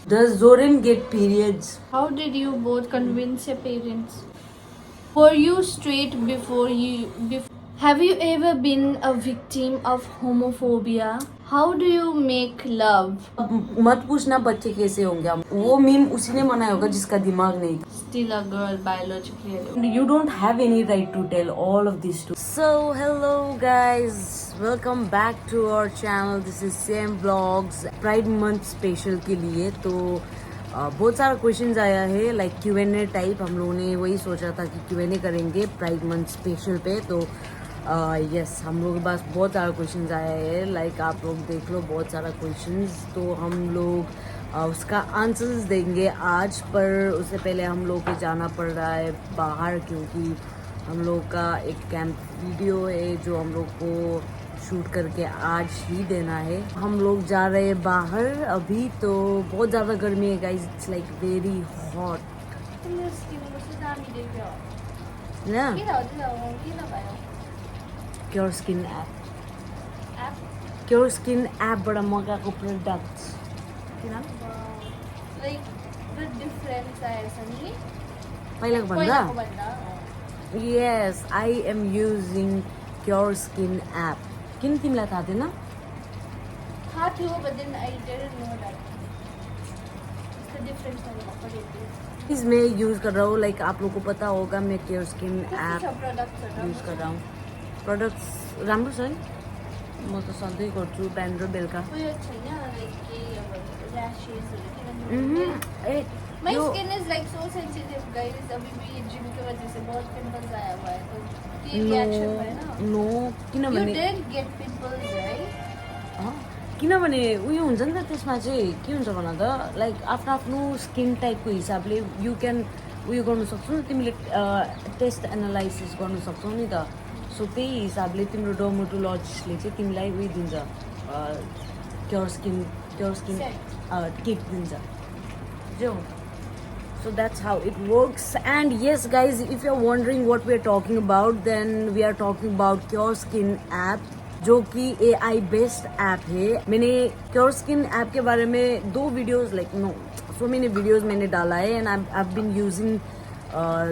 Does Zorin get periods? How did you both convince your parents? Were you straight before you? Have you ever been a victim of homophobia? How do you make love? अब मत पूछना बच्चे कैसे होंगे। वो meme उसी ने बनाया होगा जिसका दिमाग नहीं था। Still a girl biologically. You don't have any right to tell all of this to. So hello guys, welcome back to our channel. This is Sam Vlogs. Pride Month special के लिए तो बहुत सारा क्वेश्चंस आया है like Q&A type. हम लोगों ने वही सोचा था कि Q&A करेंगे प्राइड मंथ स्पेशल पे। तो यस हम लोगों के पास बहुत सारा क्वेश्चंस आया है लाइक आप लोग देख लो बहुत सारा क्वेश्चंस। तो हम लोग उसका आंसर्स देंगे आज, पर उससे पहले हम लोग को जाना पड़ रहा है बाहर क्योंकि हम लोग का एक कैंप वीडियो है जो हम लोग को शूट करके आज ही देना है। हम लोग जा रहे हैं बाहर अभी। तो बहुत ज़्यादा गर्मी है guys, it's like very hot ना। क्योर स्किन एपबाट मगाएको प्रोडक्ट्स पहिलाको भन्दा yes I am using cure skin app. किन तिमीलाई थाहा थिएन? थाहा थियो but then I didn't know that the difference please मैं यूज़ कर रहा हूँ लाइक आप लोगों को पता होगा मैं क्योर स्किन एप यूज़ कर रहा हूँ। प्रोडक्ट्स राम्रो छ नि, म त सधैँ गर्छु बिहान र बेलुका। My skin is like so sensitive guys, अभी भी जिम की वजह से बहुत पिंपल्स आया हुआ है तो ये रिएक्शन है ना। नो किनभने You did get pimples right? किनभने उयो हुन्छ नि त त्यसमा चाहिँ के हुन्छ भन त लाइक आफ्नो आफ्नो स्किन टाइपको हिसाबले यु क्यान उयो गर्नु सक्छौ नि, तिमीले टेस्ट एनालाइसिस गर्नु सक्छौ नि त। सो त्यही हिसाबले तिम्रो डर्मेटोलोजिस्टले चाहिँ तिमीलाई उयो दिन्छ क्योर स्किन किट दिन्छ जो। So that's how it works. And yes guys, if you're wondering what we're talking about, then we are talking about Cure Skin app जो कि AI बेस्ड ऐप है। मैंने Cure Skin ऐप के बारे में 2 videos so many videos मैंने डाला है and I've been using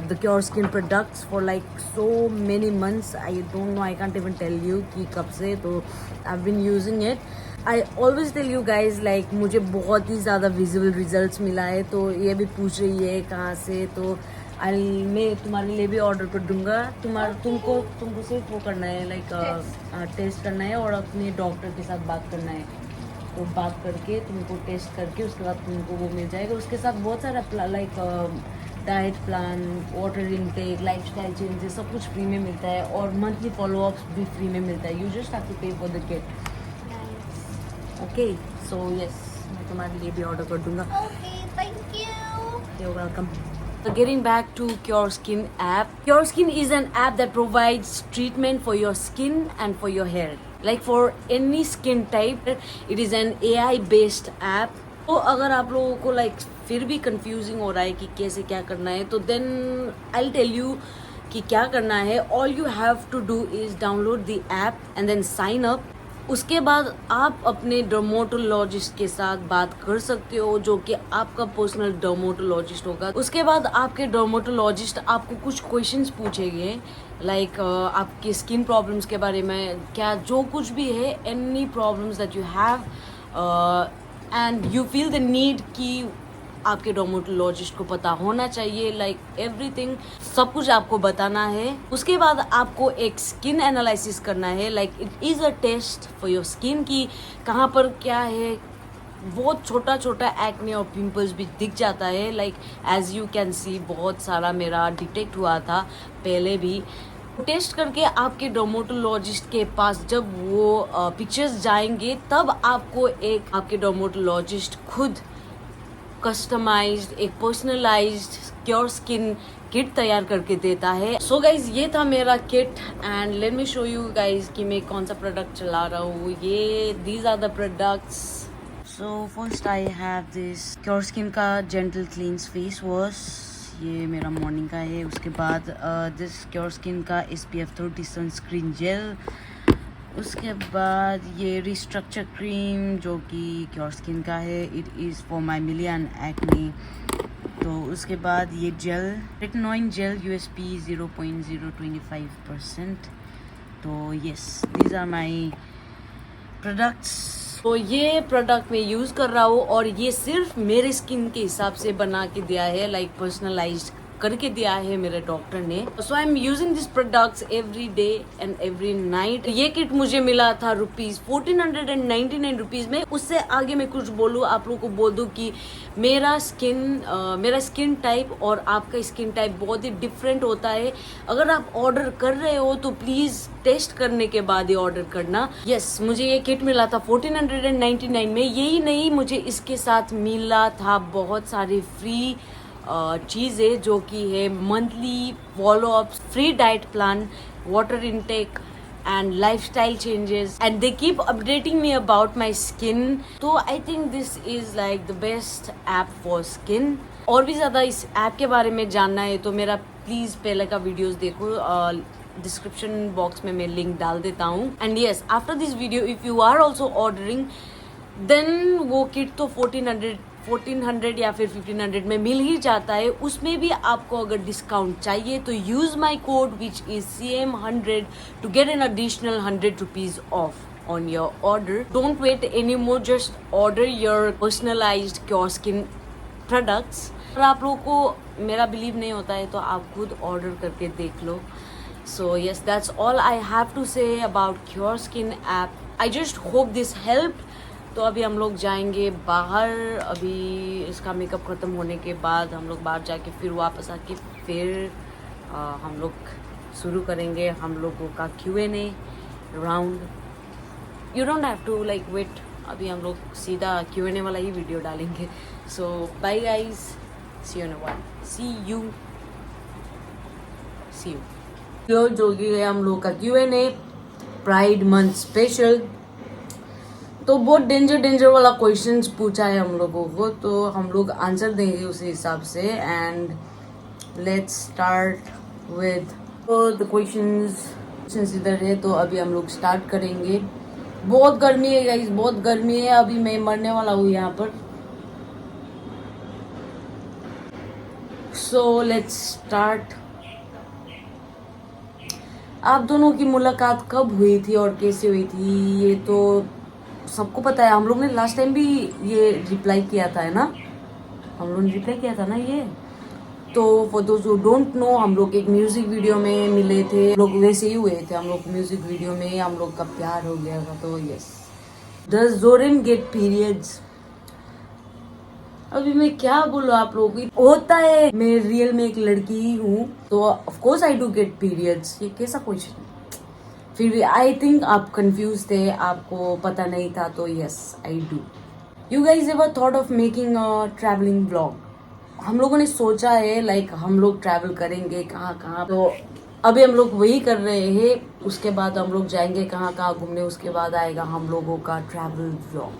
the Cure Skin products for like so many months. I don't know, I can't even tell you कि कब से। तो I've been using it. I always tell you guys like मुझे बहुत ही ज़्यादा visible results मिला है। तो ये भी पूछ रही है कहाँ से, तो मैं तुम्हारे लिए भी ऑर्डर कर दूंगा। तुमको सिर्फ वो करना है लाइक टेस्ट करना है और अपने डॉक्टर के साथ बात करना है। तो बात करके तुमको टेस्ट करके उसके बाद तुमको वो मिल जाएगा। उसके साथ बहुत सारा like diet plan, water intake, lifestyle changes सब कुछ फ्री में मिलता है और मंथली फॉलोअप्स भी फ्री में मिलता है। यू जस्ट हैव टू पे for the kit. Okay so yes मैं तुम्हारे लिए भी ऑर्डर कर दूंगा। Okay, thank you. You're welcome. So getting back to Cure Skin app. Cure Skin is an app that provides treatment for your skin and for your hair. Like for any skin type, it is an AI based app. तो अगर आप लोगों को like फिर भी confusing हो रहा है कि कैसे क्या करना है, तो then I'll tell you कि क्या करना है। All you have to do is download the app and then sign up. उसके बाद आप अपने डर्मेटोलॉजिस्ट के साथ बात कर सकते हो जो कि आपका पर्सनल डर्मेटोलॉजिस्ट होगा। उसके बाद आपके डर्मेटोलॉजिस्ट आपको कुछ क्वेश्चंस पूछेंगे लाइक आपके स्किन प्रॉब्लम्स के बारे में, क्या जो कुछ भी है, any problems that you have and you feel the need कि आपके डर्मेटोलॉजिस्ट को पता होना चाहिए लाइक एवरीथिंग, सब कुछ आपको बताना है। उसके बाद आपको एक स्किन एनालिसिस करना है like it is a test for your skin कि कहाँ पर क्या है। बहुत छोटा छोटा एक्ने और पिंपल्स भी दिख जाता है like as you can see बहुत सारा मेरा डिटेक्ट हुआ था पहले भी। टेस्ट करके आपके डर्मेटोलॉजिस्ट के पास जब वो पिक्चर्स जाएंगे तब आपको एक आपके डर्मेटोलॉजिस्ट खुद कस्टमाइज्ड एक पर्सनलाइज्ड क्योर स्किन किट तैयार करके देता है। सो गाइज ये था मेरा kit and let me show you guys कि मैं कौन सा प्रोडक्ट चला रहा हूँ। ये these are the products. So first I have this Cure Skin का जेंटल क्लींस फेस वॉश, ये मेरा मॉर्निंग का है। उसके बाद दिस क्योर स्किन का SPF 30 सनस्क्रीन जेल। उसके बाद ये रिस्ट्रक्चर क्रीम जो कि क्योर स्किन का है, it is for my million acne. तो उसके बाद ये जेल, रेटिनॉइड जेल USP 0.025%। तो yes, these are my products. तो ये प्रोडक्ट मैं यूज़ कर रहा हूँ और ये सिर्फ मेरे स्किन के हिसाब से बना के दिया है, लाइक पर्सनलाइज्ड करके दिया है मेरे डॉक्टर ने। So I am using this products every day and every night. ये किट मुझे मिला था ₹1499 में। उससे आगे मैं कुछ बोलूँ, आप लोगों को बोल दूँ कि मेरा स्किन टाइप और आपका स्किन टाइप बहुत ही डिफरेंट होता है। अगर आप ऑर्डर कर रहे हो तो प्लीज टेस्ट करने के बाद ही ऑर्डर करना। यस, मुझे ये किट मिला था 1499 में। यही नहीं, मुझे इसके साथ मिला था बहुत सारी फ्री चीज़ें जो कि है monthly follow up, free diet plan, water intake and lifestyle changes, and they keep updating me about my skin. So I think this is like the best app for skin. और भी ज़्यादा इस app के बारे में जानना है तो मेरा प्लीज़ पहले का वीडियोस देखो, डिस्क्रिप्शन बॉक्स में मैं लिंक डाल देता हूँ। And yes, after this video if you are also ordering then वो किट तो 1400 या फिर 1500 में मिल ही जाता है। उसमें भी आपको अगर डिस्काउंट चाहिए तो use my code which is CM100 to get an additional ₹100 off on your order. Don't wait any more, just order your personalised Cure Skin products. अगर आप लोगों को मेरा बिलीव नहीं होता है तो आप खुद ऑर्डर करके देख लो। So yes, that's all I have to say about Cure Skin app. I just hope this help. तो अभी हम लोग जाएंगे बाहर। अभी इसका मेकअप ख़त्म होने के बाद हम लोग बाहर जाके फिर वापस आके फिर हम लोग शुरू करेंगे हम लोगों का Q&A round. You don't have to like wait, अभी हम लोग सीधा Q&A वाला ही वीडियो डालेंगे। So bye guys, see you in a while, see you. जो कि है हम लोग का Q&A प्राइड मंथ स्पेशल। तो बहुत डेंजर वाला क्वेश्चंस पूछा है हम लोगों को, तो हम लोग आंसर देंगे उसी हिसाब से। And let's start with the questions इधर है। तो अभी हम लोग स्टार्ट करेंगे। बहुत गर्मी है गाइस, बहुत गर्मी है। अभी मैं मरने वाला हूँ यहाँ पर। So let's start. आप दोनों की मुलाकात कब हुई थी और कैसे हुई थी ये तो सबको पता है। हम लोग ने लास्ट टाइम भी ये रिप्लाई किया था, है ना? हम लोग ने रिप्लाई किया था ना ये। तो for those who don't know, हम लोग एक म्यूजिक वीडियो में मिले थे। हम लोग वैसे ही हुए थे, हम लोग म्यूजिक वीडियो में हम लोग का प्यार हो गया था। तो yes. Does Zorin get periods? अभी मैं क्या बोलूँ आप लोगों को, होता है। मैं रियल में एक लड़की ही हूँ तो of course I do get periods. ये कैसा क्वेश्चन? फिर भी आई थिंक आप कंफ्यूज थे, आपको पता नहीं था। तो yes, I do. You guys ever thought of making a travelling blog? हम लोगों ने सोचा है लाइक हम लोग ट्रैवल करेंगे कहाँ कहाँ। तो अभी हम लोग वही कर रहे हैं। उसके बाद हम लोग जाएंगे कहाँ कहाँ घूमने। उसके बाद आएगा हम लोगों का travel blog.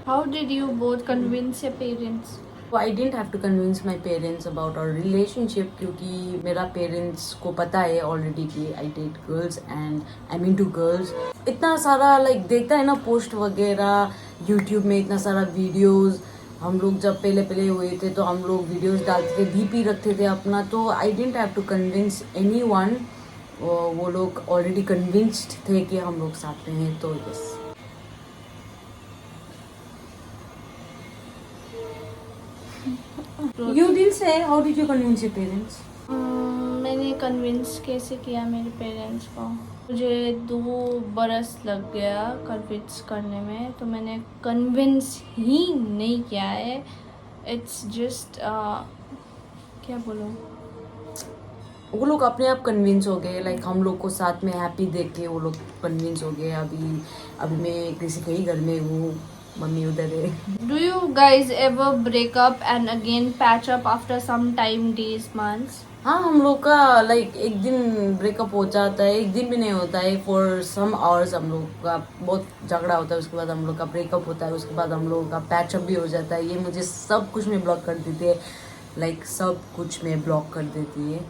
How did you both convince your parents? I didn't have to convince my parents about our relationship क्योंकि मेरा पेरेंट्स को पता है ऑलरेडी कि I date girls and I'm into girls। इतना सारा लाइक देखता है ना पोस्ट वगैरह यूट्यूब में, इतना सारा वीडियोस। हम लोग जब पहले हुए थे तो हम लोग वीडियोस डालते थे, DP रखते थे अपना। तो I didn't have to convince anyone। वो लोग ऑलरेडी कन्विंस्ड थे कि हम लोग साथ में हैं। तो yes. You didn't say how did you convince your parents? मैंने कन्विंस कैसे किया मेरे पेरेंट्स को? मुझे 2 बरस लग गया कन्विंस करने में, तो मैंने कन्विंस ही नहीं किया है। इट्स जस्ट क्या बोलूँ, वो लोग अपने आप कन्विंस हो गए। लाइक हम लोग को साथ में हैप्पी देख के वो लोग कन्विंस हो गए। अभी मैं किसी के ही घर में हूँ, मम्मी उधर है। Do you guys ever break up and again patch up after some time, days, months? हाँ, हम लोग का लाइक एक दिन ब्रेकअप हो जाता है, एक दिन भी नहीं होता है। फॉर सम आवर्स हम लोग का बहुत झगड़ा होता है, उसके बाद हम लोग का ब्रेकअप होता है, उसके बाद हम लोगों का पैचअप भी हो जाता है। ये मुझे सब कुछ में ब्लॉक कर देती है, लाइक सब कुछ में ब्लॉक कर देती है।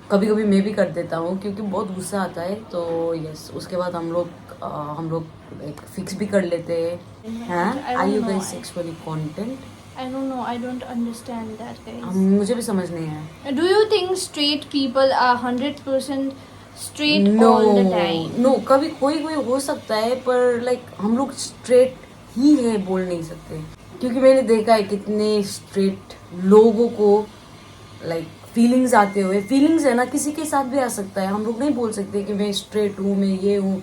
कभी कभी मैं भी कर देता हूँ क्योंकि बहुत गुस्सा आता है, तो यस उसके बाद हम लोग एक फिक्स भी कर लेते हैं। हाँ, are you guys sexually content? I don't know. I don't understand that, guys. मुझे भी समझ नहीं आया। Do you think straight people are 100% straight no all the time? No, कभी कोई कोई हो सकता है, पर लाइक हम लोग स्ट्रेट ही है बोल नहीं सकते, क्योंकि मैंने देखा है कितने स्ट्रेट लोगों को लाइक फीलिंग्स आते हुए। फीलिंग्स है ना, किसी के साथ भी आ सकता है। हम लोग नहीं बोल सकते कि मैं स्ट्रेट हूँ, मैं ये हूँ।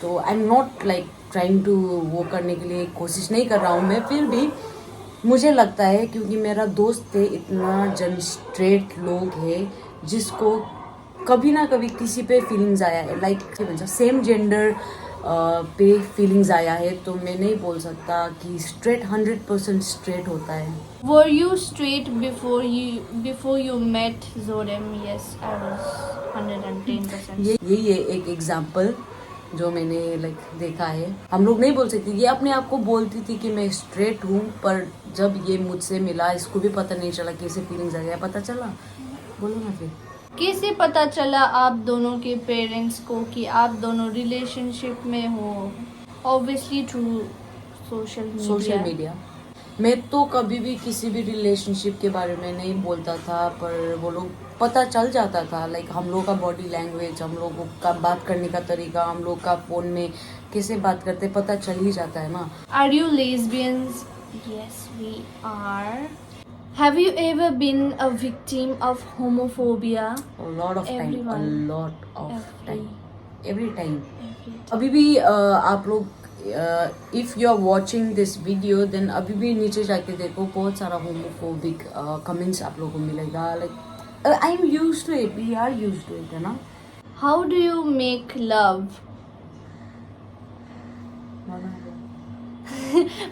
तो I am not like trying to वो करने के लिए कोशिश नहीं कर रहा हूँ मैं, फिर भी मुझे लगता है क्योंकि मेरा दोस्त है, इतना जन स्ट्रेट लोग है जिसको कभी ना कभी किसी पे फीलिंग्स आया है, लाइक सेम जेंडर पे फीलिंग्स आया है, तो मैं नहीं बोल सकता कि स्ट्रेट 100% स्ट्रेट होता है। Were you straight before you met Zorem? Yes, I was 110%. यही है एक एग्जाम्पल जो मैंने लाइक देखा है। हम लोग नहीं बोल सकते, ये अपने आप को बोलती थी कि मैं स्ट्रेट हूँ, पर जब ये मुझसे मिला इसको भी पता नहीं चला कैसे फीलिंग्स आ गया। पता चला? बोलो ना फिर। कैसे पता चला आप दोनों के पेरेंट्स को कि आप दोनों रिलेशनशिप में हो? Obviously through social media. मैं तो कभी भी किसी भी रिलेशनशिप के बारे में नहीं बोलता था, पर वो लोग पता चल जाता था। लाइक हम लोग का बॉडी लैंग्वेज, हम लोगों का बात करने का तरीका, हम लोग का फोन में कैसे बात करते पता चल ही जाता है ना। Are you lesbians? Yes, we are. Have you ever been a victim of homophobia? A lot of time, a Everyone. lot of Every- time, every time. Every- अभी भी आप लोग if you are watching this video then अभी भी नीचे जाके देखो, बहुत सारा होमोफोबिक कमेंट्स आप लोगों को मिलेगा। Like I am use to it, we are use to it, है ना। How do you make love?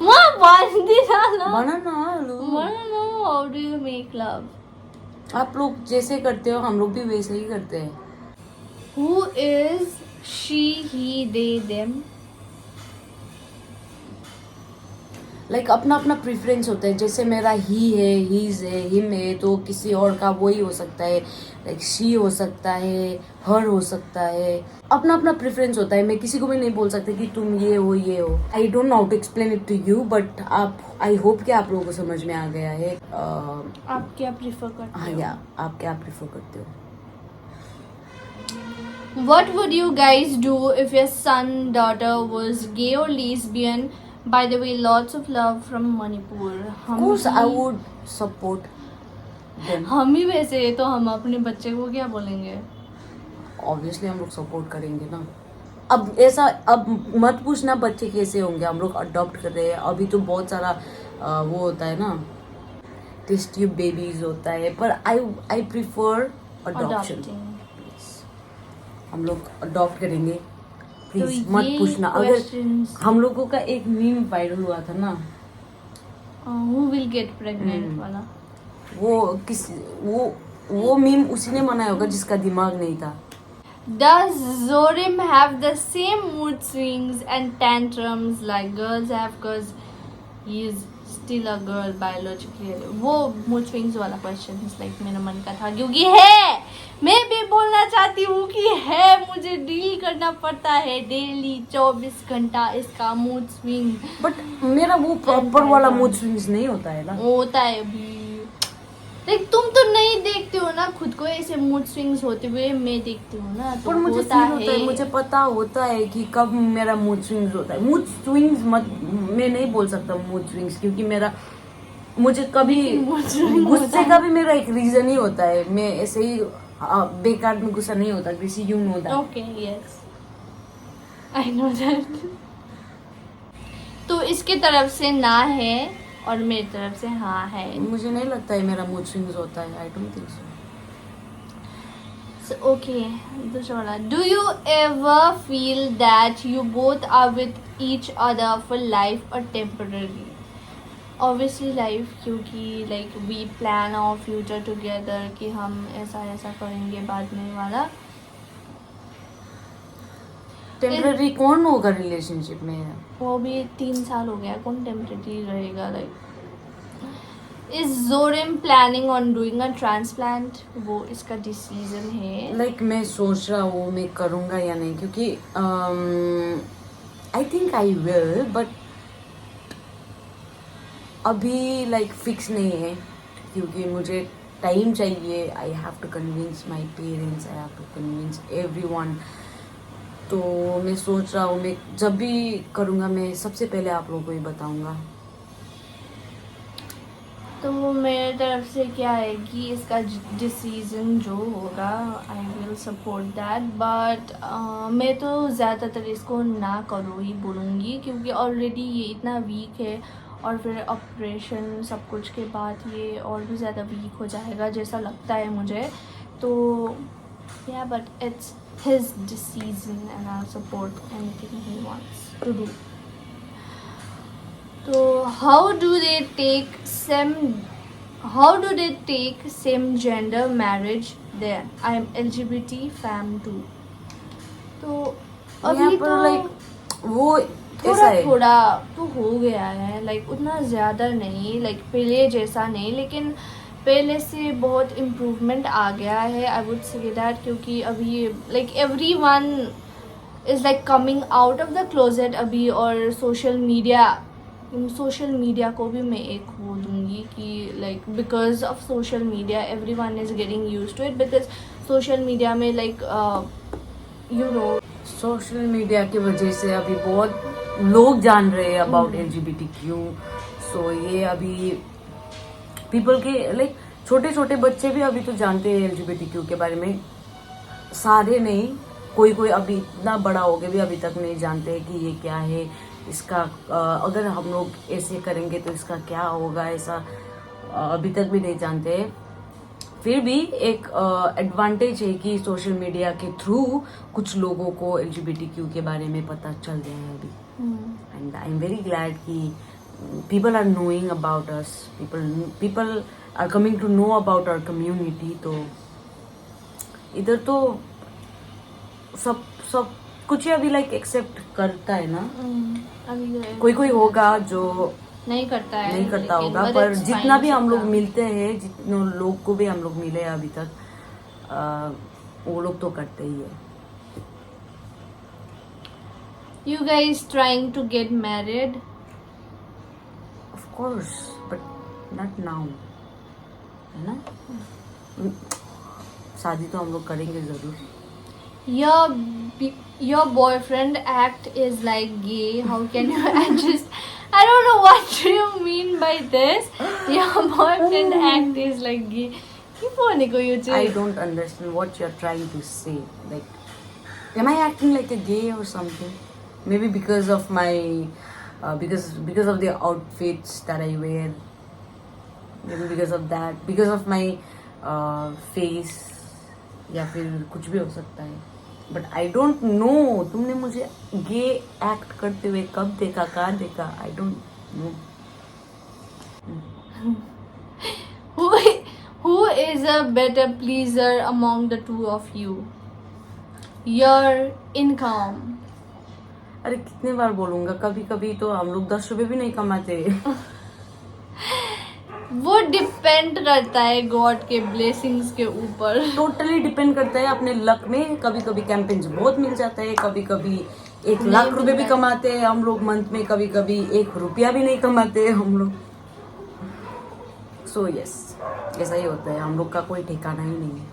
माँ बांधी ना बनाना आलू। How do you make love? आप लोग जैसे करते हो हम लोग भी वैसे ही करते हैं। Who is she, he, they, them? Like अपना अपना प्रेफरेंस होता है। जैसे मेरा ही है, हीज है, हिम है, तो किसी और का वही हो सकता है। लाइक शी हो सकता है, हर हो सकता है। अपना अपना प्रेफरेंस होता है। मैं किसी को भी नहीं बोल सकती कि तुम ये हो ये हो। I don't know how to explain it to you, but आप आई होप कि आप लोगों को समझ में आ गया है। आप क्या प्रिफर करते हाँ हो? या आप क्या प्रेफर करते हो? What would you guys do if your son, daughter was gay or lesbian? By the way, lots of love from Manipur. Of course I would support them. हम ही वैसे हैं, तो हम अपने बच्चे को क्या बोलेंगे? ऑब्वियसली हम लोग सपोर्ट करेंगे ना। अब ऐसा अब मत पूछना बच्चे कैसे होंगे, हम लोग अडॉप्ट कर रहे हैं। अभी तो बहुत सारा वो होता है ना, टेस्ट ट्यूब बेबीज होता है, पर आई प्रिफर अडॉप्शन। हम लोग अडॉप्ट करेंगे, प्लीज मत ये पूछना। अगर questions- हम लोगों का एक मीम वायरल हुआ था ना, Who will get pregnant वाला? वो मीम उसी ने बनाया होगा जिसका दिमाग नहीं था। Does Zorim have the same mood swings and tantrums like girls have? Cause he is still a girl biologically. वो mood swings वाला question is like मेरा मन का था, क्योंकि है, मैं भी बोलना चाहती हूँ कि है, मुझे डील करना पड़ता है डेली 24 घंटा इसका मूड स्विंग। बट मेरा वो प्रॉपर वाला मूड स्विंग्स नहीं होता है ना। होता है भी, लाइक तुम तो नहीं देखते हो ना खुद को ऐसे मूड स्विंग्स होते हुए, मैं देखती हूँ ना, तो पर मुझे होता फील होता है, मुझे पता होता है कि कब मेरा मूड स्विंग्स होता है। मूड स्विंग्स मैं नहीं बोल सकता मूड स्विंग्स, क्योंकि मुझे कभी गुस्से का भी मेरा एक रीजन ही होता है। मैं ऐसे ही बेकार में गुस्सा नहीं होता, किसी you know that. Okay, yes, I know that. तो इसके तरफ से ना है और मेरी तरफ से हाँ है। मुझे नहीं लगता है मेरा मूड स्विंग्स होता है, I don't think so. Okay, दूसरा वाला, do you ever feel that you both are with each other for life और टेम्पररी? ऑब्वियसली लाइफ, क्योंकि like we plan our future together कि हम ऐसा ऐसा करेंगे बाद में वाला। टेम्पररी कौन होगा रिलेशनशिप में? वो भी 3 साल हो गया, कौन टेम्परेरी रहेगा? Like Is Zorim planning on doing a transplant? वो इसका डिसीजन है. लाइक मैं सोच रहा हूँ मैं करूँगा या नहीं, क्योंकि I think I will, but अभी लाइक फिक्स नहीं है, क्योंकि मुझे टाइम चाहिए. I have to convince my parents, I have to convince everyone. तो मैं सोच रहा हूँ मैं जब भी करूँगा मैं सबसे पहले आप लोगों को ही बताऊँगा. तो मेरे तरफ से क्या है कि इसका डिसीजन जो होगा आई विल सपोर्ट दैट, बट मैं तो ज़्यादातर इसको ना करो ही बोलूँगी, क्योंकि ऑलरेडी ये इतना वीक है और फिर ऑपरेशन सब कुछ के बाद ये और भी ज़्यादा वीक हो जाएगा जैसा लगता है मुझे. तो या but it's his decision and I support anything he wants to do. तो how do they take same gender marriage there? I am LGBT fam too. तो अभी तो लाइक वो ऐसा थोड़ा है. थोड़ा तो हो गया है, लाइक उतना ज़्यादा नहीं, लाइक पहले जैसा नहीं, लेकिन पहले से बहुत इम्प्रूवमेंट आ गया है. आई वुड से दैट, क्योंकि अभी like everyone is like coming out of the closet अभी. और सोशल मीडिया को भी मैं एक वो दूँगी कि like because of social media everyone is getting used to it, because social media में like you know social media की वजह से अभी बहुत लोग जान रहे हैं अबाउट LGBTQ. सो ये अभी पीपल के लाइक छोटे छोटे बच्चे भी अभी तो जानते हैं LGBTQ के बारे में. सारे नहीं, कोई अभी इतना बड़ा हो गया भी अभी तक नहीं जानते कि ये क्या है, इसका अगर हम लोग ऐसे करेंगे तो इसका क्या होगा, ऐसा अभी तक भी नहीं जानते. फिर भी एक एडवांटेज है कि सोशल मीडिया के थ्रू कुछ लोगों को LGBTQ के बारे में पता चल गया है अभी. And I am very glad कि people are knowing about us, people are coming to know about our community. तो इधर तो सब कुछ ही अभी लाइक एक्सेप्ट करता है ना. अभी कोई होगा जो नहीं करता होगा, पर जितना भी हम लोग मिलते हैं, जितने लोग को भी हम लोग मिले हैं अभी तक, वो लोग तो करते ही है. You guys trying to get married? Of course, but not now, है ना. शादी तो हम लोग करेंगे जरूर. Your boyfriend act is like gay. How can you adjust? I don't know what do you mean by this. Your boyfriend act is like gay. I don't understand what you're trying to say. Like, am I acting like a gay or something? Maybe because of my because of the outfits that I wear. Maybe because of that, because of my face, या फिर कुछ भी हो सकता है. But I don't no तुमने मुझे गे act करते हुए कब देखा, कहाँ देखा, आई don't no. Who is a better pleaser among the two of you? Your income. अरे कितने बार बोलूंगा, कभी कभी तो हम लोग 10 रुपए भी नहीं कमाते. वो डिपेंड करता है गॉड के ब्लेसिंग्स के ऊपर. टोटली डिपेंड करता है अपने लक में. कभी कभी कैंपेन्स बहुत मिल जाता है, कभी कभी 1 लाख रुपए भी कमाते हैं हम लोग मंथ में, कभी कभी 1 रुपया भी नहीं कमाते हम लोग. सो यस, ऐसा ही होता है, हम लोग का कोई ठिकाना ही नहीं है.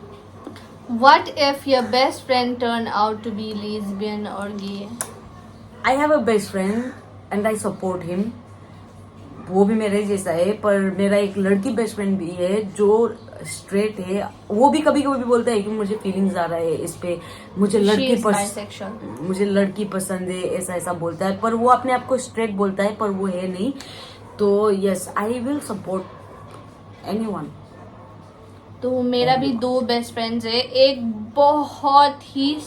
What if your best friend turn out to be lesbian or gay? I have a best friend and I support him. वो भी मेरे जैसा है, पर मेरा एक लड़की बेस्ट फ्रेंड भी है जो स्ट्रेट है. वो भी कभी कभी बोलता है कि मुझे फीलिंग्स आ रहा है इस पे, मुझे लड़की पसंद है, ऐसा ऐसा बोलता है. पर वो अपने आप को स्ट्रेट बोलता है, पर वो है नहीं. तो yes, I will support anyone. तो मेरा भी 2 बेस्ट फ्रेंड्स है. एक बहुत ही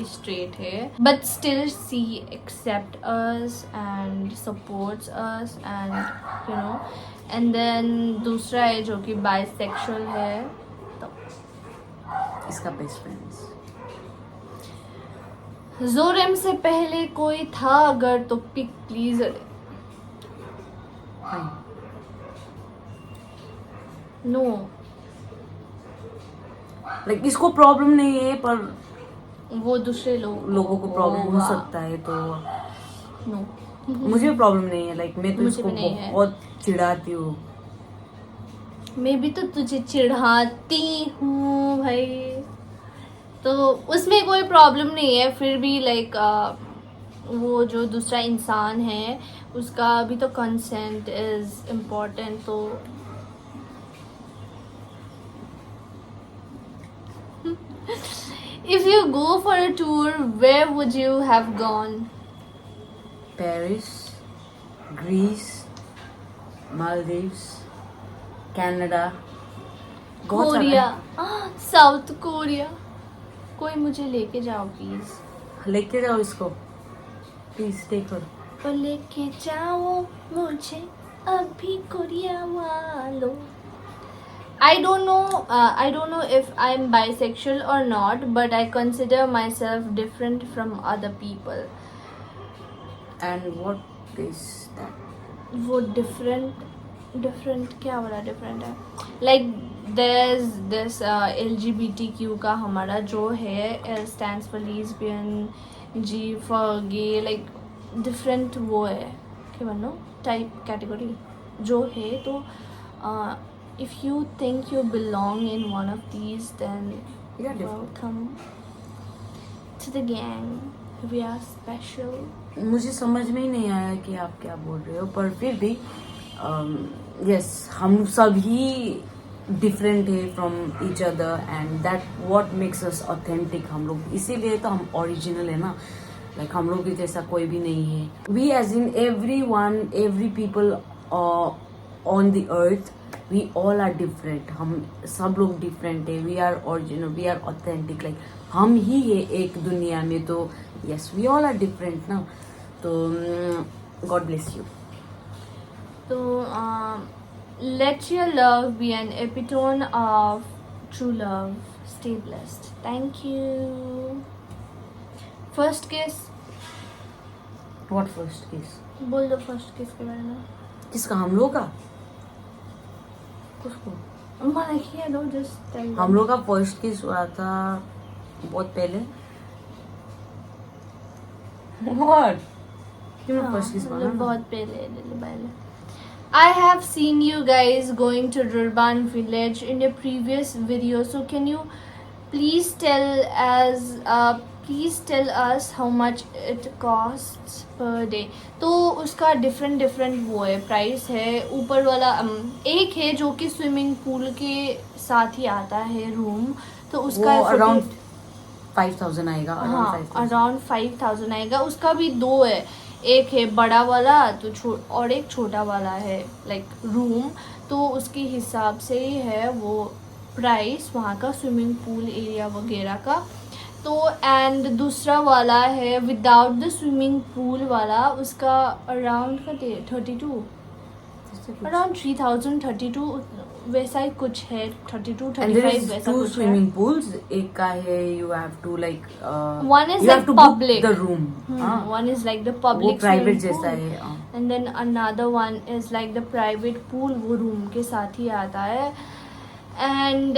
स्ट्रेट है, but still she accept us and supports us and you know. And then दूसरा है जो कि बाइसेक्सुअल है. तो इसका बेस्ट फ्रेंड्स जोरेम से पहले कोई था अगर तो पिक प्लीज. नो लाइक इसको प्रॉब्लम नहीं है पर वो दूसरे लोगों को प्रॉब्लम हो सकता है, तो नो मुझे प्रॉब्लम नहीं है। लाइक मैं तो मुझे इसको भी नहीं है। बहुत चिढ़ाती हूँ। मैं भी तो तुझे चिढ़ाती हूँ भाई, तो उसमें कोई प्रॉब्लम नहीं है। फिर भी लाइक वो जो दूसरा इंसान है उसका भी तो कंसेंट इज इम्पोर्टेंट। तो if you go for a tour where would you have gone? Paris, Greece, Maldives, Canada, बहुत सारा कोरिया, साउथ कोरिया। कोई मुझे लेके जाओ प्लीज। है। लेके जाओ इसको प्लीज, टेक कर। तो लेके जाओ मुझे अभी कोरिया वालों। I don't know if I'm bisexual or not, but I consider myself different from other people. And what is that? वो different क्या बोला different है? Like there's this LGBTQ का हमारा जो है L stands for lesbian, G for gay, like different वो है क्या बनो type category जो है। तो if you think you belong in one of these, then Yeah, different. welcome to the gang. We are special. मुझे समझ में ही नहीं आया कि आप क्या बोल रहे हो, पर फिर भी यस हम सभी डिफरेंट है from each other and that what makes us authentic. हम लोग इसीलिए तो हम ओरिजिनल है ना। लाइक हम लोग के जैसा कोई भी नहीं है। We as in every people on the earth, we all are different. हम सब लोग डिफरेंट है। We are original, we are authentic. Like हम ही है एक दुनिया में। तो yes we all are different ना। तो गॉड ब्लेस यू। तो let your love be an epitome of true love. Stay blessed. Thank you. First kiss. What first किस? बोल दो फर्स्ट किस के बारे में। किसका? हम लोग का? किसको मना किया दो जस्ट हम लोग का फर्स्ट किस हुआ था बहुत पहले। व्हाट? क्यों फर्स्ट किस हुआ? बहुत पहले। I have seen you guys going to Durban village in a previous video, so can you please tell us how much it costs per day? तो उसका डिफरेंट वो है प्राइस है। ऊपर वाला एक है जो कि स्विमिंग पूल के साथ ही आता है रूम, तो उसका अराउंड 5,000 आएगा। हाँ अराउंड 5,000 आएगा। उसका भी दो है, एक है बड़ा वाला तो और एक छोटा वाला है लाइक रूम। तो उसके हिसाब से ही है वो प्राइस वहाँ का स्विमिंग पूल एरिया वगैरह का। तो एंड दूसरा वाला है विदाउट द स्विमिंग पूल वाला, उसका अराउंड का 32 अराउंड 3,032 वैसा ही कुछ है। 32-35 वैसा टू कुछ स्विमिंग पूल्स। एक का है you have to like One is like public. The room. One is like the वो public प्राइवेट swimming जैसा pool. है। And then another one is like the private pool, वो रूम के साथ ही आता है। एंड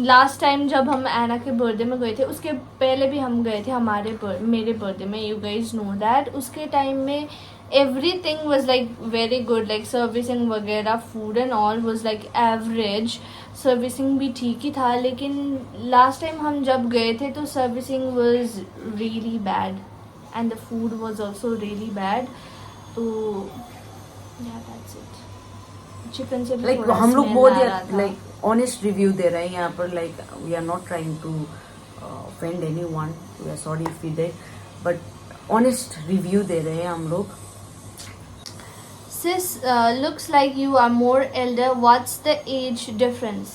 लास्ट टाइम जब हम एना के बर्थडे में गए थे, उसके पहले भी हम गए थे मेरे बर्थडे में, यू गाइज नो दैट। उसके टाइम में everything was like very good, like servicing वगैरह, food and all was like average. Servicing भी ठीक ही था, लेकिन लास्ट टाइम हम जब गए थे तो servicing was really bad and the food was also really bad. तो yeah, that's it. चिकन से भी लाइक थोड़ा हम लोग smell बहुत आ रहा था। लाइक ऑनेस्ट रिव्यू दे रहे हैं यहाँ पर। Like we are not trying to offend anyone, we are sorry if we did, but honest review दे रहे हैं हम लोग। Sis, looks like you are more elder. What's the age difference?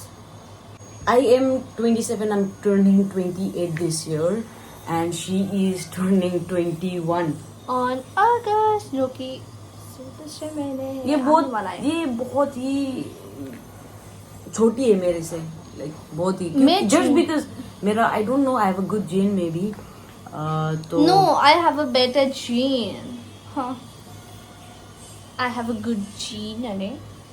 I am 27, I'm turning 28 this year and she is turning 21. On August, जो कि सितंबर में ये आने वाला है। बहुत ही छोटी है मेरे से, लाइक बहुत ही। मैं जस्ट बिकॉज मेरा आई don't know, I have a good gene may be. तो No, I have a better gene. Huh. I have a good gene, अरे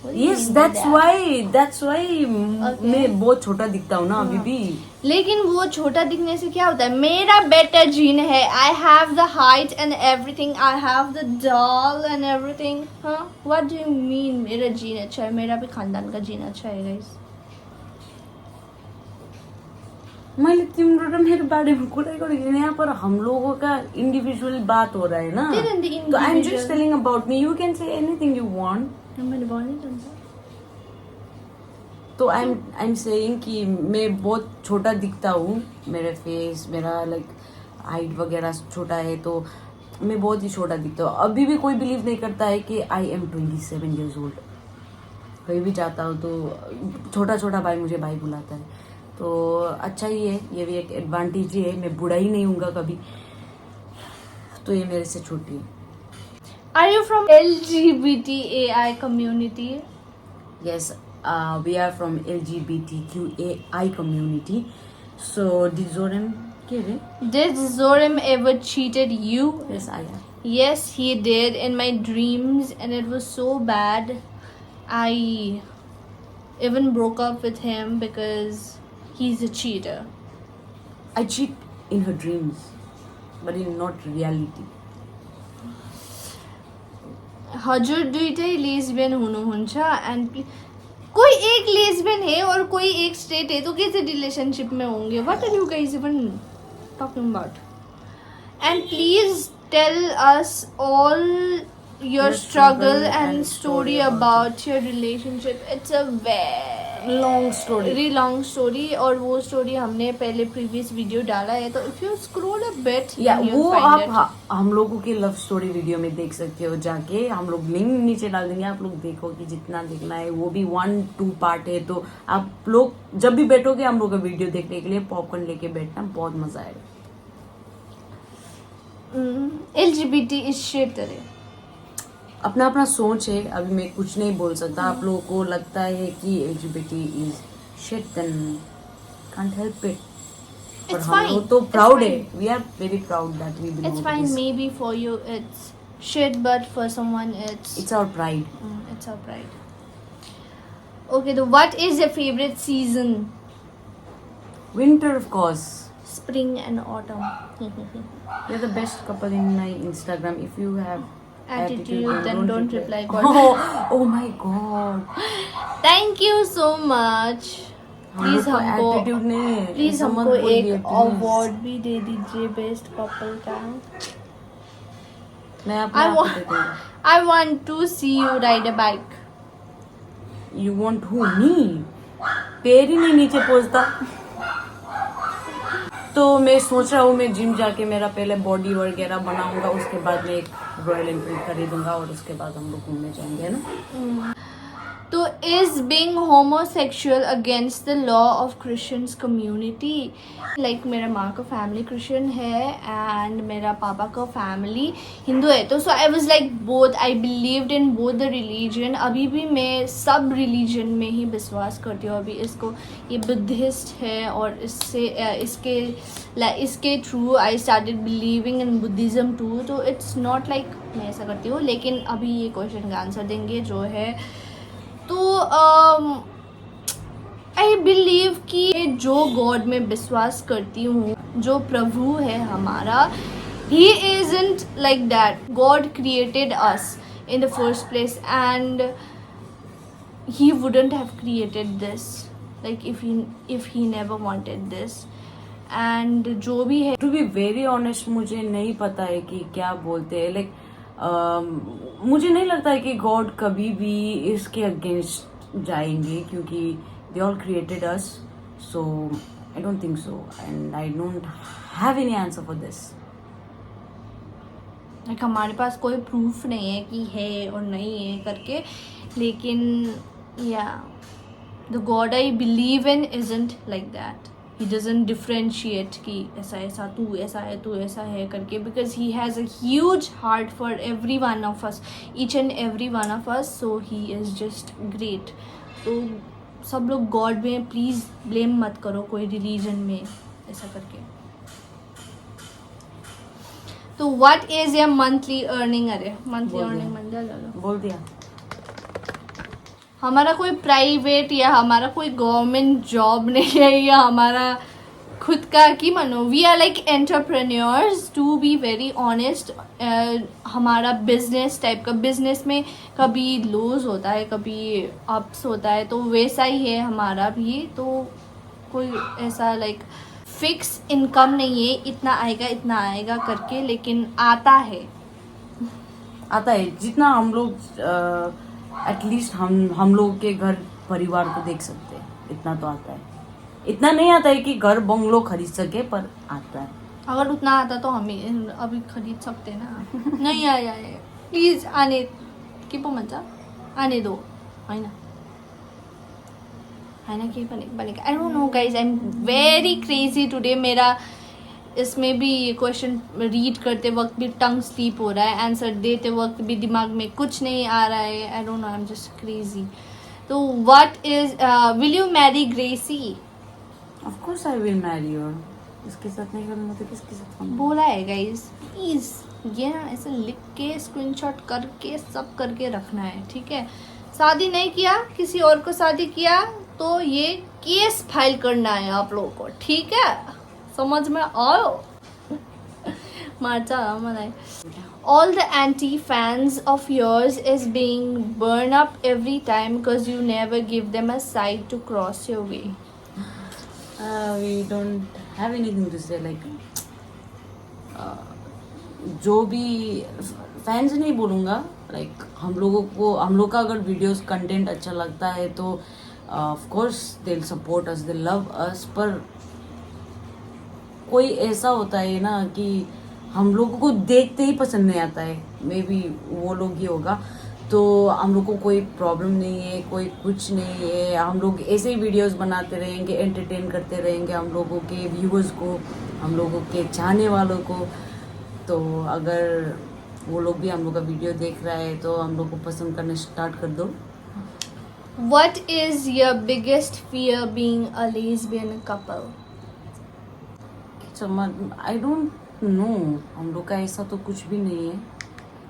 Yes, that's why मैं बहुत छोटा दिखता हूँ ना अभी भी. लेकिन वो छोटा दिखने से क्या होता है, मेरा बेटर जीन है. I have the height and everything, I have the doll and everything. हाँ, व्हाट डू यू मीन मेरा जीन अच्छा है? मेरा भी खानदान का जीन अच्छा है गाइस. मैले तिम्रो र मेरो बारेमा कुरा गरेको यहाँ पर हम लोगों का इंडिविजुअल बात हो रहा है ना. तो I am just telling about me. You can say anything you want. मैंने बोल नहीं जानता. तो आई एम सेइंग कि मैं बहुत छोटा दिखता हूँ. मेरे फेस, मेरा लाइक हाइट वगैरह छोटा है, तो मैं बहुत ही छोटा दिखता हूँ. अभी भी कोई बिलीव नहीं करता है कि आई एम 27 years old. कहीं भी जाता हूँ तो छोटा छोटा भाई मुझे भाई बुलाता है. तो अच्छा ही है, ये भी एक एडवांटेज ही है. मैं बूढ़ा ही नहीं हूँगा कभी, तो ये मेरे से छोटी है. Are you from LGBTAI community? Yes, we are from LGBTQAI community. So, did Zorem get it? Did Zorem ever cheated you? Yes, I am. Yes, he did in my dreams, and it was so bad. I even broke up with him because he's a cheater. I cheat in her dreams, but in not reality. हजुर दुईटै lesbian हुनुहुन्छ end कोई एक lesbian है और कोई एक straight है, तो कैसे रिलेशनशिप में होंगे? What are you guys even talking about? And please tell us all your struggle and story about your relationship. It's a very long story, और वो स्टोरी हमने पहले प्रीवियस वीडियो डाला है, तो if you scroll a bit वो आप हम लोगों की लव स्टोरी वीडियो में देख सकते हो जाके. हम लोग लिंक नीचे डाल देंगे, आप लोग देखो कि जितना देखना है. वो भी 1-2 पार्ट है, तो आप लोग जब भी बैठोगे हम लोग का वीडियो देखने के लिए पॉपकॉर्न लेके बैठना, बहुत मजा आएगा. LGBT is shit. अरे अपना अपना सोच है, अभी मैं कुछ नहीं बोल सकता. आप लोगों को लगता है कि LGBT is shit, then can't help it. पर हम लोग तो प्राउड है. We are very proud that we belong to this. It's fine, maybe for you it's shit, but for someone It's our pride. it's our pride. Okay, so what is your favorite season? Winter, of course. Spring and autumn. You're the best couple in my Instagram. If you have Attitude, then don't reply. Oh my god. Thank you so much. Please attitude नहीं है. Please ऐसा मत हमको बोलिए, एक please. Award भी दे दीजिए best couple का. मैं अपने आप को दे दूंगा. I want to see you ride a bike. You want who? Me? पैर ही नहीं नीचे पहुंचता. तो मैं सोच रहा हूँ मैं जिम जाके मेरा पहले बॉडी वगैरह बनाऊंगा, उसके बाद मैं एक रॉयल एनफील्ड खरीदूंगा और उसके बाद हम लोग घूमने जाएंगे ना. तो is being homosexual against the law of Christians community? Like मेरा माँ का फैमिली क्रिश्चियन है एंड मेरा पापा का फैमिली हिंदू है, तो so I was like both. I believed in both the religion. अभी भी मैं सब रिलीजन में ही विश्वास करती हूँ. अभी इसको ये बुद्धिस्ट है और इसके through I started believing in Buddhism too. तो इट्स नॉट लाइक मैं ऐसा करती हूँ, लेकिन अभी ये क्वेश्चन का आंसर देंगे जो है. तो आई बिलीव कि जो गॉड में विश्वास करती हूँ, जो प्रभु है हमारा, he isn't like that. God created us in the first place, and he wouldn't have created this like if he never wanted this. And जो भी है, टू बी वेरी ऑनेस्ट मुझे नहीं पता है कि क्या बोलते हैं. लाइक मुझे नहीं लगता है कि गॉड कभी भी इसके अगेंस्ट जाएंगे, क्योंकि they all created us. So I don't think so, and I don't have any answer for this. like, हमारे पास कोई प्रूफ नहीं है कि है और नहीं है करके, लेकिन या the God I believe in isn't like that. He doesn't differentiate कि ऐसा ऐसा तू ऐसा है तू ऐसा है करके, because he has a huge heart for every one of us, each and every one of us. So he is just great. तो सब लोग गॉड में प्लीज़ ब्लेम मत करो कोई रिलीजन में ऐसा करके. तो what is your monthly earning? अरे मंथली अर्निंग मंडल बोल दिया. हमारा कोई प्राइवेट या हमारा कोई गवर्नमेंट जॉब नहीं है, या हमारा खुद का की मानो we are like entrepreneurs to be very honest. हमारा बिजनेस टाइप का, बिजनेस में कभी लूज होता है कभी अप्स होता है, तो वैसा ही है हमारा भी. तो कोई ऐसा लाइक फिक्स इनकम नहीं है, इतना आएगा करके, लेकिन आता है. जितना हम लोग एटलीस्ट हम लोग के घर परिवार को देख सकते हैं, इतना तो आता है. इतना नहीं आता है कि घर बंगलो खरीद सके, पर आता है. अगर उतना आता तो हम अभी खरीद सकते ना. नहीं आया है, प्लीज आने के पो मजा आने दो होइन होइन के बनेगा. आई don't know guys, I am very crazy today. मेरा इसमें भी क्वेश्चन रीड करते वक्त भी टंग स्लीप हो रहा है, आंसर देते वक्त भी दिमाग में कुछ नहीं आ रहा है. I don't know, I am just crazy. तो what is will you marry Gracie? Of course I will marry you. इसके साथ नहीं करूँगा तो किसके साथ करूँगा? बोला है गाइज, प्लीज ये ना ऐसे लिख के स्क्रीनशॉट करके सब करके रखना है, ठीक है? शादी नहीं किया, किसी और को शादी किया तो ये केस फाइल करना है आप लोगों को, ठीक है? समझ में आयो? मार्चा मलाई. All the anti-fans of yours is being burned up every time because you never give them a side to cross your way. We don't have anything to say, like जो भी फैंस नहीं बोलूँगा, लाइक हम लोग का अगर videos content अच्छा लगता है तो of course they will support us, they love us. पर कोई ऐसा होता है ना कि हम लोगों को देखते ही पसंद नहीं आता है, मे बी वो लोग ही होगा. तो हम लोग को कोई प्रॉब्लम नहीं है, कोई कुछ नहीं है. हम लोग ऐसे ही वीडियोस बनाते रहेंगे, एंटरटेन करते रहेंगे हम लोगों के व्यूअर्स को, हम लोगों के चाहने वालों को. तो अगर वो लोग भी हम लोग का वीडियो देख रहा है तो हम लोग को पसंद करना स्टार्ट कर दो. What is your biggest fear being a lesbian couple? I don't no, हम लोग का ऐसा तो कुछ भी नहीं है.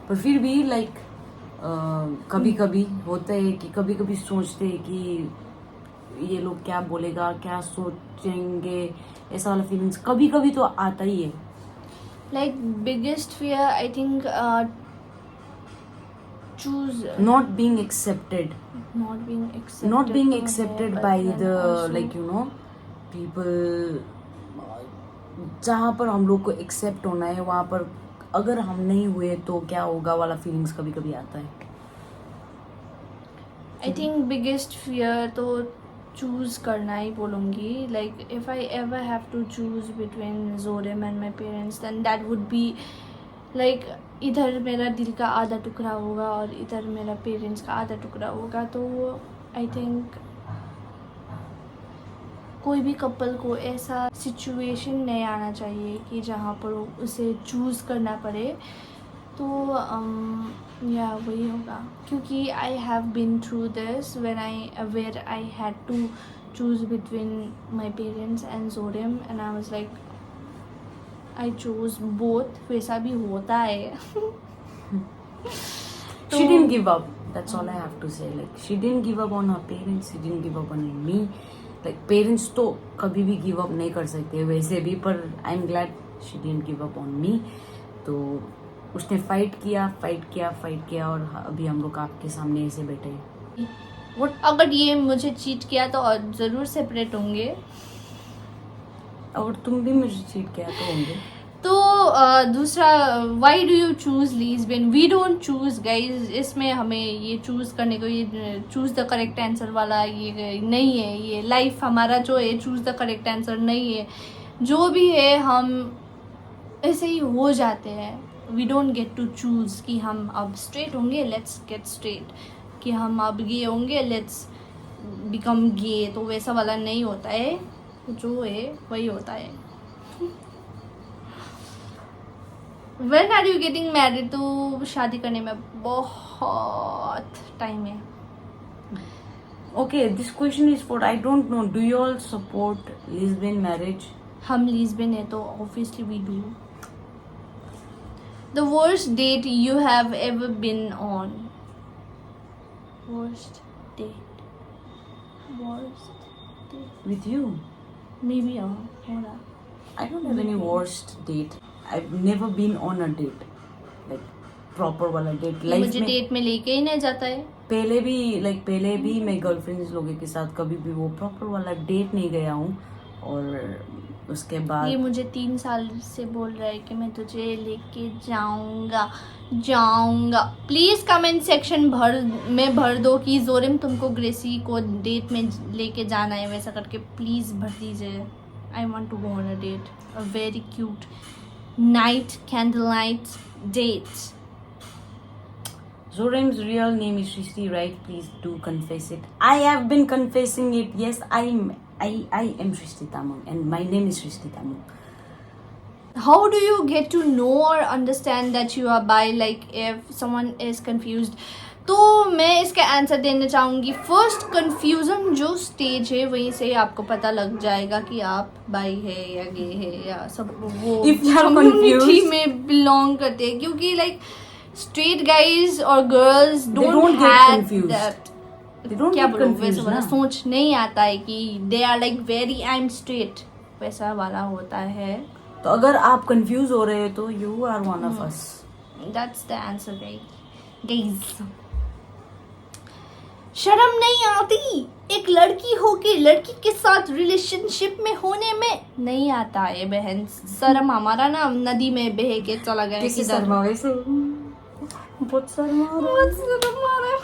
पर फिर भी लाइक कभी कभी होता है कि कभी कभी सोचते हैं कि ये लोग क्या बोलेगा, क्या सोचेंगे, ऐसा वाला फीलिंग्स कभी कभी तो आता ही है. Like biggest fear, I think choose not being accepted not being accepted by but the also, like you know people. जहाँ पर हम लोग को एक्सेप्ट होना है वहाँ पर अगर हम नहीं हुए तो क्या होगा वाला फीलिंग्स कभी कभी आता है. I think biggest fear तो चूज करना ही बोलूँगी. Like if I ever have to choose between Zorem and my parents, then that would be like इधर मेरा दिल का आधा टुकड़ा होगा और इधर मेरा पेरेंट्स का आधा टुकड़ा होगा. तो आई थिंक कोई भी कपल को ऐसा सिचुएशन नहीं आना चाहिए कि जहाँ पर उसे चूज़ करना पड़े. तो या वही होगा, क्योंकि I have been through this where I had to choose between my parents and Zorem and I was like I choose both. वैसा भी होता है. She didn't give up. That's all I have to say. Like she didn't give up on her parents. She didn't give up on me. Like parents तो कभी भी give up नहीं कर सकते वैसे भी, पर I'm glad she didn't give up on me. तो उसने फाइट किया और अभी हम लोग आपके सामने ऐसे बैठे हैं. अगर ये मुझे चीट किया तो ज़रूर सेपरेट होंगे. और तुम भी मुझे चीट किया तो होंगे. तो दूसरा, why do you choose lesbian? We don't choose guys. इसमें हमें ये चूज़ करने को, ये चूज़ द करेक्ट आंसर वाला ये नहीं है. ये लाइफ हमारा जो है चूज़ द करेक्ट आंसर नहीं है. जो भी है हम ऐसे ही हो जाते हैं. We don't get to choose कि हम अब स्ट्रेट होंगे, लेट्स गेट स्ट्रेट. कि हम अब गे होंगे, लेट्स बिकम गे. तो वैसा वाला नहीं होता है. जो है वही होता है. When are you getting married? तो शादी करने में बहुत टाइम है. Okay, this question is for, I don't know, do you all support lesbian marriage? हम lesbian है तो obviously we do. The worst date you have ever been on? Worst. date? Worst date? With you, Maybe हो रहा. I don't have any worst date. I've never been on a date, like proper वाला date. Life मुझे में date में लेके ही नहीं जाता है. पहले भी मैं गर्लफ्रेंड्स लोगों के साथ कभी भी वो प्रॉपर वाला डेट नहीं गया हूँ. और उसके ये बाद मुझे 3 साल से बोल रहा है कि मैं तुझे लेके जाऊंगा. प्लीज कमेंट सेक्शन में भर दो कि जोरिम तुमको ग्रेसी को डेट में लेके जाना है, वैसा करके प्लीज भर दीजिए. I want to go on a date, a very cute night candle night date. Zorim's real name is Shrishti, right? Please do confess it. I have been confessing it. Yes, I am Shrishti Tamang, and my name is Shrishti Tamang. How do you get to know or understand that you are bi, like if someone is confused? तो मैं इसका answer देना चाहूँगी. First confusion जो stage है वहीं से आपको पता लग जाएगा कि आप बाई है या गे है या सब वो If you are community confused, में बिलोंग करते हैं, क्योंकि लाइक स्ट्रेट गाइज और girls don't don't get have confused. That. they don't क्या get बोलो, confused वैसा वाला ना. सोच नहीं आता है कि they are like very I am straight, वैसा वाला होता है. तो अगर आप कंफ्यूज हो रहे हो तो you are one of us. That's the answer, guys. शर्म नहीं आती एक लड़की होके लड़की के साथ रिलेशनशिप में होने में? नहीं आता है बहन. शर्म हमारा ना नदी में बह के चला गया. किसी किधर? शर्मा वैसे बहुत शर्मा रहा है. बहुत शर्म आ रहा है.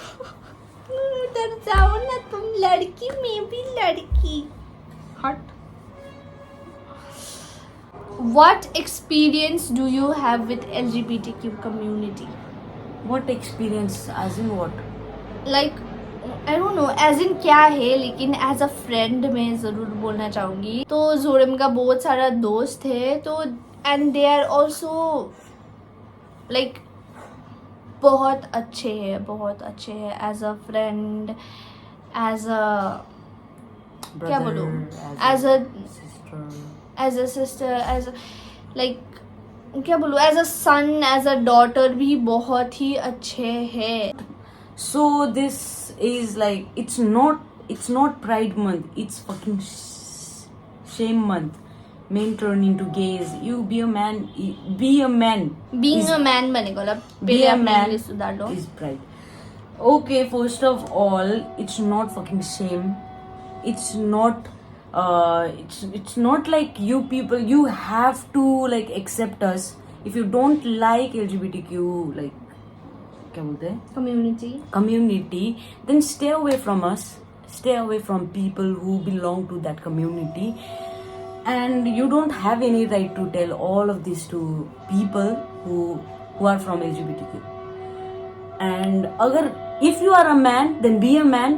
उधर जाओ ना तुम, लड़की में भी लड़की. हट. What experience do you have with LGBTQ community? What experience as in what? Like I don't know as in क्या है, लेकिन एज अ फ्रेंड मैं ज़रूर बोलना चाहूँगी. तो जोरिम का बहुत सारा दोस्त है, तो and they are also like बहुत अच्छे हैं as a friend, as a क्या बोलूँ, as a sister, as like क्या बोलूँ, as a son, as a daughter भी बहुत ही अच्छे हैं. So this is like it's not Pride month. It's fucking shame month. Men turning to gays. You be a man. Be a man. Being is- a man बनेगा. मतलब Be पहले a अपना man English सुधार लो. is pride. Okay, first of all, it's not fucking shame. It's not. It's not like you people. You have to like accept us. If you don't like LGBTQ, like क्या बोलते हैं, community, then stay away from us, stay away from people who belong to that community, and you don't have any right to tell all of this to people who are from LGBTQ. And अगर if you are a man, then be a man.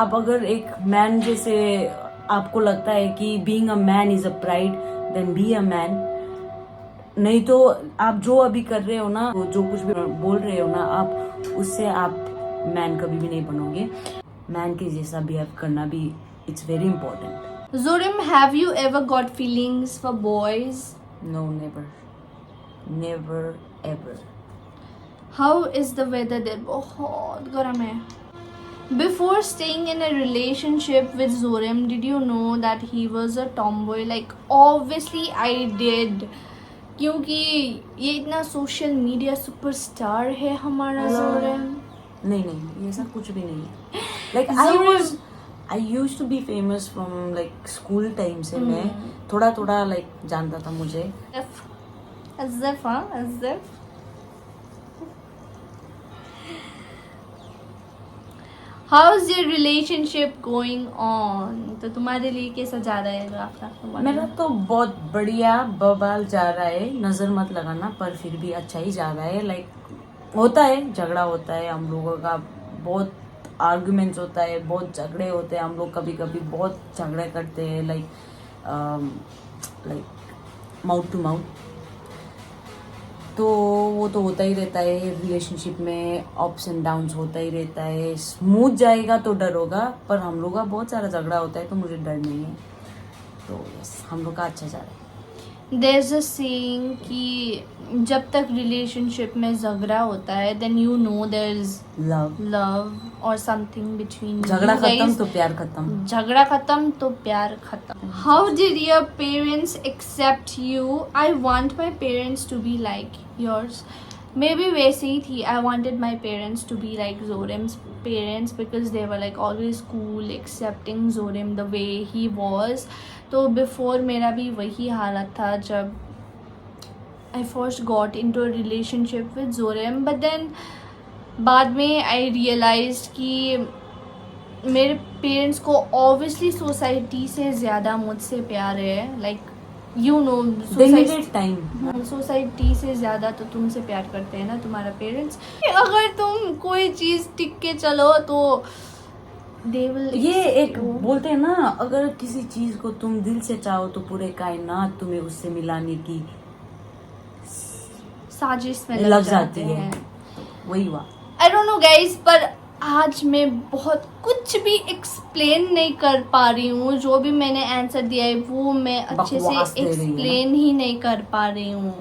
आप अगर एक man जैसे आपको लगता है कि being a man is a pride, then be a man. नहीं तो आप जो अभी कर रहे हो ना, जो कुछ भी बोल रहे हो ना, आप उससे आप मैन कभी भी नहीं बनोगे. मैन के जैसा बिहेव करना भी इट्स वेरी इंपॉर्टेंट. जोरिम, have you ever got feelings for boys? No, never ever. How is the weather there? बहुत गर्म है. Before staying in a relationship with Zorim, did you know that he was a tomboy? Like, obviously I did. क्योंकि ये इतना social media superstar है हमारा जोरिम. नहीं, ये सब कुछ भी नहीं है. Like I used to be famous from like school time से. मैं थोड़ा लाइक जानता था मुझे. as if. How is your relationship going on? तो तुम्हारे लिए कैसा जा रहा है राफ्ता? मेरा तो बहुत बढ़िया बवाल जा रहा है. नजर मत लगाना, पर फिर भी अच्छा ही जा रहा है. लाइक होता है, झगड़ा होता है हम लोगों का, बहुत आर्गुमेंट्स होता है, बहुत झगड़े होते हैं. हम लोग कभी कभी बहुत झगड़े करते हैं, लाइक माउथ टू माउथ. तो वो तो होता ही रहता है रिलेशनशिप में. अप्स एंड डाउन्स होता ही रहता है. स्मूथ जाएगा तो डर होगा, पर हम लोग का बहुत सारा झगड़ा होता है, तो मुझे डर नहीं है. तो यस, हम लोग का अच्छा जा रहा है. there's a saying कि जब तक रिलेशनशिप में झगड़ा होता है then you know there's love, love or something between झगड़ा you खत्म guys. तो प्यार खत्म. झगड़ा खत्म तो प्यार खत्म. How did your parents accept you? I want my parents to be like yours. Maybe वैसे ही थी. I wanted my parents to be like Zorem's parents because they were like always cool, accepting Zorem the way he was. तो before मेरा भी वही हालत था जब I first got into a relationship with Zorem, but then बाद में I realized कि मेरे पेरेंट्स को obviously सोसाइटी से ज़्यादा मुझसे प्यार है. Like you know, They needed time. Society से ज़्यादा तो तुमसे प्यार करते हैं ना तुम्हारा पेरेंट्स. अगर तुम कोई चीज़ टिक के चलो तो they will ये एक बोलते हैं ना, अगर किसी चीज को तुम दिल से चाहो तो पूरे कायनात तुम्हें उससे मिलाने की साजिश में लग जाती है. वही हुआ. आई डोंट नो गाइस, पर आज मैं बहुत कुछ भी एक्सप्लेन नहीं कर पा रही हूँ. जो भी मैंने आंसर दिया है वो मैं अच्छे से बकवास दे रही है ना. एक्सप्लेन ही नहीं कर पा रही हूँ.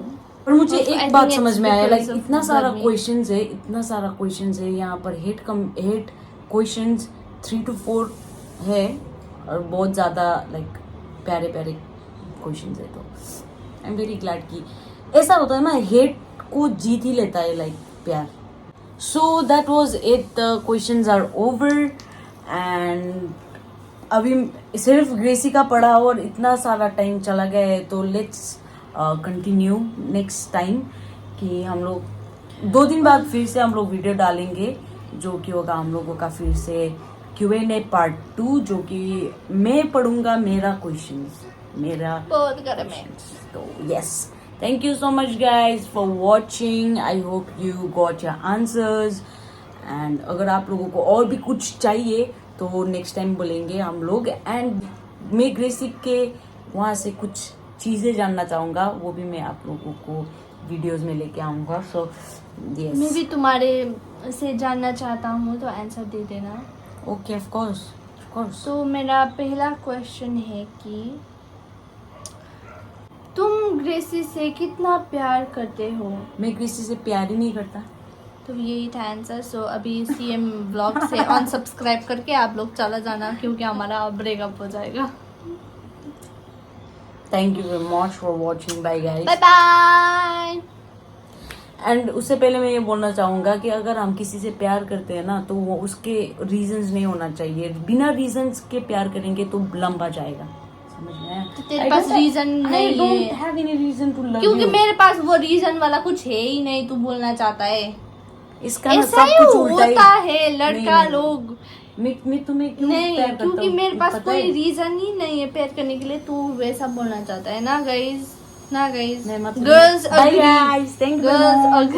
पर मुझे I एक think बात it's समझ में आया, लाइक because of इतना सारा गर्मी. क्वेश्चंस है, इतना सारा क्वेश्चंस है यहाँ पर. हेट क्वेश्चंस 3 to 4 है और बहुत ज्यादा लाइक प्यारे प्यारे क्वेश्चंस है. तो आई एम वेरी ग्लैड कि ऐसा होता है ना, हेट को जीत ही लेता है लाइक प्यार. So that was it. The questions are over and अभी सिर्फ ग्रेसी का पढ़ा और इतना सारा टाइम चला गया है. तो लेट्स कंटिन्यू नेक्स्ट टाइम कि हम लोग 2 दिन बाद फिर से हम लोग वीडियो डालेंगे, जो कि होगा हम लोगों का फिर से Q&A पार्ट 2, जो कि मैं पढ़ूंगा मेरा क्वेश्चंस, मेरा बहुत गर्म है. तो yes, thank you so much guys for watching. I hope you got your answers. And अगर आप लोगों को और भी कुछ चाहिए तो नेक्स्ट टाइम बोलेंगे हम लोग. एंड मैं ग्रेसी के वहाँ से कुछ चीज़ें जानना चाहूँगा, वो भी मैं आप लोगों को वीडियोस में लेके आऊँगा. सो यस, मैं भी तुम्हारे से जानना चाहता हूँ तो आंसर दे देना. Okay, of course. तो मेरा पहला क्वेश्चन है कि तुम ग्रेसी से कितना प्यार करते हो? मैं किसी से प्यार ही नहीं करता. तो यही था आंसर. सो अभी CM ब्लॉग से अनसब्सक्राइब करके आप लोग चला जाना क्योंकि हमारा ब्रेकअप हो जाएगा. Thank you very much for watching. Bye guys. Bye bye. And उससे पहले मैं ये बोलना चाहूँगा कि अगर हम किसी से प्यार करते हैं ना, तो वो उसके रीजंस नहीं होना चाहिए. बिना रीजंस के प्यार करेंगे तो लंबा जाएगा. समझ में आया? तो तेरे पास रीजन नहीं I don't है have any reason to love क्योंकि you. मेरे पास वो रीजन वाला कुछ है ही नहीं. तू बोलना चाहता है इसका ना ऐसा सब ही कुछ उल्टा ही. होता है लड़का नहीं. लोग. मैं तुम्हें क्यों नहीं, प्यार करता क्योंकि हूँ? मेरे पास पता कोई है? रीजन ही नहीं है प्यार करने के लिए. तू वैसा बोलना चाहता है ना गाइज. ना गाइज, नहीं, मतलब girls Bye guys. Thank you very much. Girls